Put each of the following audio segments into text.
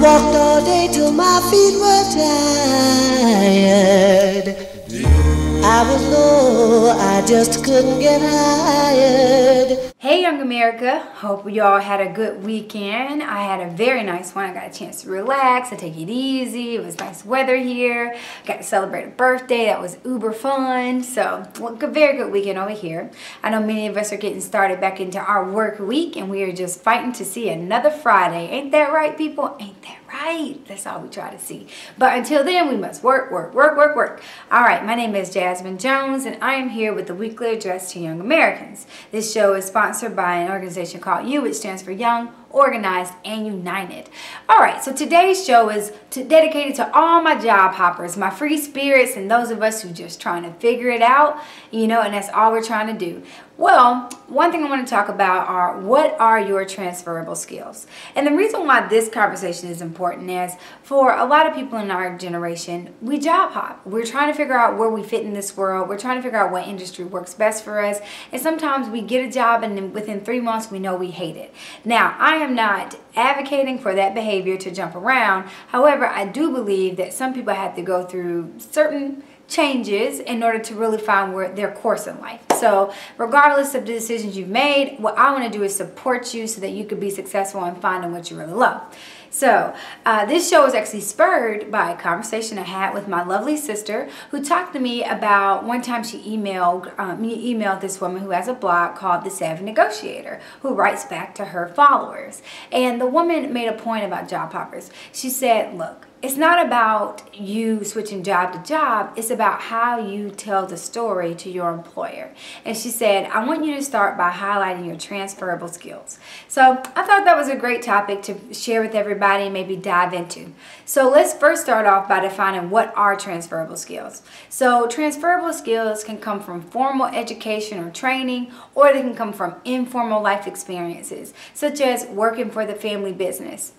Walked all day till my feet were tired. I was low, I just couldn't get hired. Hey Young America, hope you all had a good weekend. I had a very nice one. I got a chance to relax and take it easy. It was nice weather here. Got to celebrate a birthday. That was uber fun. So, a very good weekend over here. I know many of us are getting started back into our work week, and we are just fighting to see another Friday. Ain't that right, people? Ain't that right? That's all we try to see. But until then, we must work. All right, my name is Jasmine Jones, and I am here with the weekly address to young Americans. This show is sponsored by an organization called YOU, which stands for Young, Organized, and United. All right, so today's show is dedicated to all my job hoppers, my free spirits, and those of us who just trying to figure it out, and that's all we're trying to do. Well, one thing I want to talk about are what are your transferable skills? And the reason why this conversation is important is for a lot of people in our generation, we job hop. We're trying to figure out where we fit in this world. We're trying to figure out what industry works best for us. And sometimes we get a job and then within 3 months we know we hate it. Now, I am not advocating for that behavior to jump around. However, I do believe that some people have to go through certain changes in order to really find their course in life. So regardless of the decisions you've made, what I want to do is support you so that you could be successful in finding what you really love. So this show was actually spurred by a conversation I had with my lovely sister, who talked to me about one time she emailed this woman who has a blog called The Savvy Negotiator, who writes back to her followers. And the woman made a point about job hoppers. She said, look, it's not about you switching job to job, it's about how you tell the story to your employer. And she said, I want you to start by highlighting your transferable skills. So I thought that was a great topic to share with everybody and maybe dive into. So let's first start off by defining what are transferable skills. So transferable skills can come from formal education or training, or they can come from informal life experiences, such as working for the family business,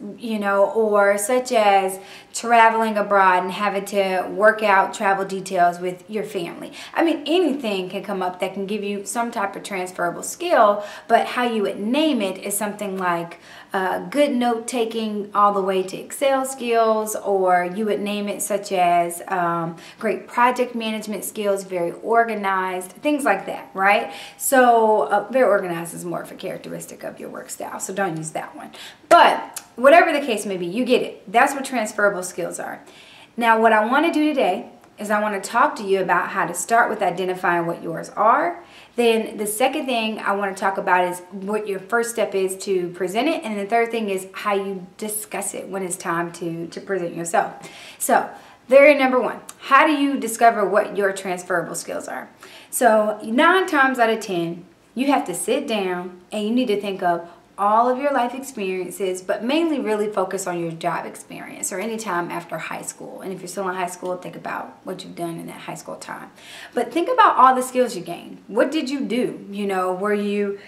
or such as traveling abroad and having to work out travel details with your family. I mean, anything can come up that can give you some type of transferable skill, but how you would name it is something like good note taking all the way to Excel skills, or you would name it such as great project management skills, very organized, things like that, right? So very organized is more of a characteristic of your work style, so don't use that one. But whatever the case may be, you get it. That's what transferable skills are. Now, what I want to do today is I want to talk to you about how to start with identifying what yours are. Then the second thing I want to talk about is what your first step is to present it. And the third thing is how you discuss it when it's time to present yourself. So, very number one, how do you discover what your transferable skills are? So 9 times out of 10, you have to sit down and you need to think of all of your life experiences, but mainly really focus on your job experience or any time after high school. And if you're still in high school, think about what you've done in that high school time. But think about all the skills you gained. What did you do? Were you,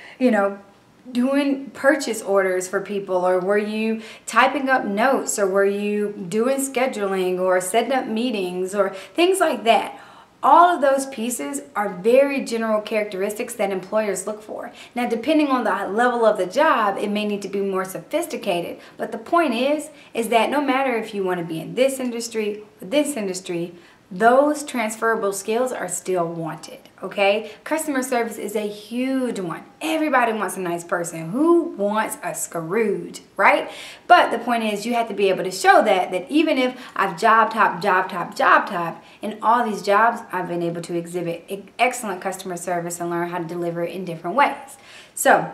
doing purchase orders for people, or were you typing up notes, or were you doing scheduling or setting up meetings or things like that? All of those pieces are very general characteristics that employers look for. Now, depending on the level of the job, it may need to be more sophisticated. But the point is that no matter if you want to be in this industry or this industry, those transferable skills are still wanted, okay? Customer service is a huge one. Everybody wants a nice person. Who wants a Scrooge, right? But the point is you have to be able to show that even if I've job top, in all these jobs, I've been able to exhibit excellent customer service and learn how to deliver it in different ways. So,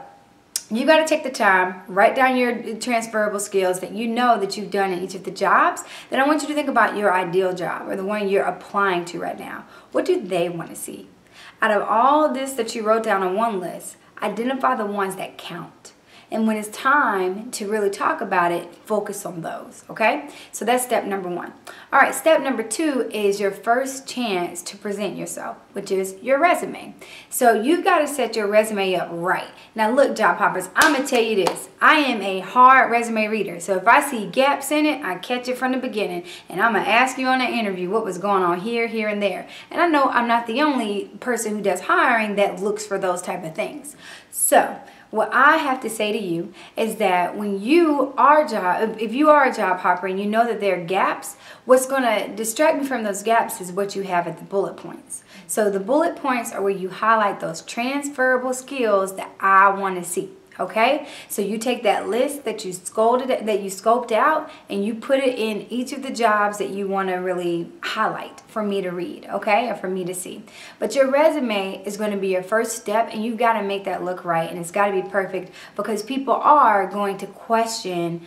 you got to take the time, write down your transferable skills that you know that you've done in each of the jobs. Then I want you to think about your ideal job, or the one you're applying to right now. What do they want to see? Out of all this that you wrote down on one list, identify the ones that count. And when it's time to really talk about it, focus on those, okay? So that's step number 1. All right, step number 2 is your first chance to present yourself, which is your resume. So you've got to set your resume up right. Now look, job hoppers, I'm going to tell you this. I am a hard resume reader. So if I see gaps in it, I catch it from the beginning. And I'm going to ask you on the interview what was going on here, here, and there. And I know I'm not the only person who does hiring that looks for those type of things. So what I have to say to you is that when you are if you are a job hopper and you know that there are gaps, what's going to distract me from those gaps is what you have at the bullet points. So the bullet points are where you highlight those transferable skills that I want to see. Okay, so you take that list that you scoped out and you put it in each of the jobs that you want to really highlight for me to read, okay, or for me to see. But your resume is going to be your first step, and you've got to make that look right, and it's got to be perfect, because people are going to question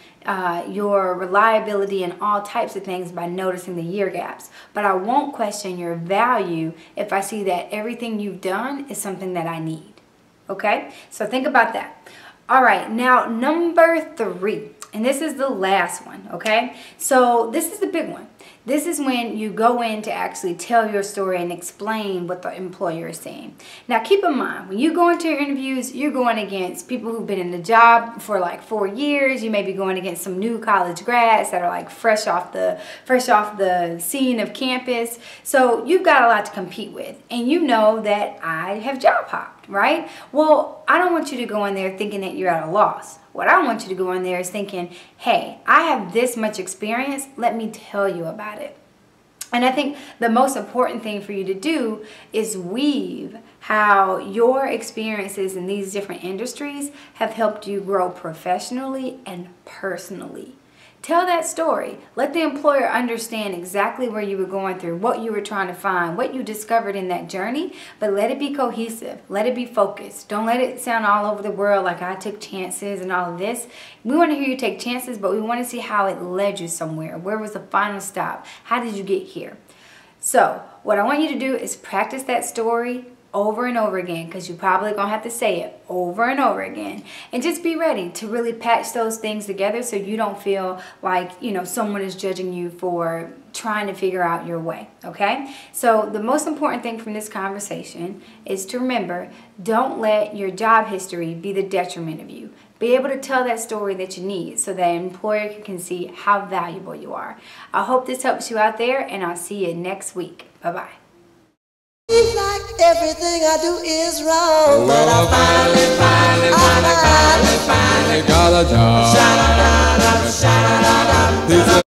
your reliability and all types of things by noticing the year gaps. But I won't question your value if I see that everything you've done is something that I need. Okay, so think about that. All right, now number 3, and this is the last one, okay? So this is the big one. This is when you go in to actually tell your story and explain what the employer is saying. Now keep in mind, when you go into your interviews, you're going against people who've been in the job for like 4 years. You may be going against some new college grads that are like fresh off the scene of campus. So you've got a lot to compete with, and you know that I have job hopped, right? Well, I don't want you to go in there thinking that you're at a loss. What I want you to go in there is thinking, hey, I have this much experience, let me tell you about it. And I think the most important thing for you to do is weave how your experiences in these different industries have helped you grow professionally and personally. Tell that story. Let the employer understand exactly where you were going through, what you were trying to find, what you discovered in that journey, but let it be cohesive. Let it be focused. Don't let it sound all over the world like I took chances and all of this. We want to hear you take chances, but we want to see how it led you somewhere. Where was the final stop? How did you get here? So what I want you to do is practice that story over and over again, because you're probably going to have to say it over and over again. And just be ready to really patch those things together so you don't feel like, someone is judging you for trying to figure out your way, okay? So the most important thing from this conversation is to remember, don't let your job history be the detriment of you. Be able to tell that story that you need so that an employer can see how valuable you are. I hope this helps you out there, and I'll see you next week. Bye-bye. Seems like everything I do is wrong, but I finally got a job.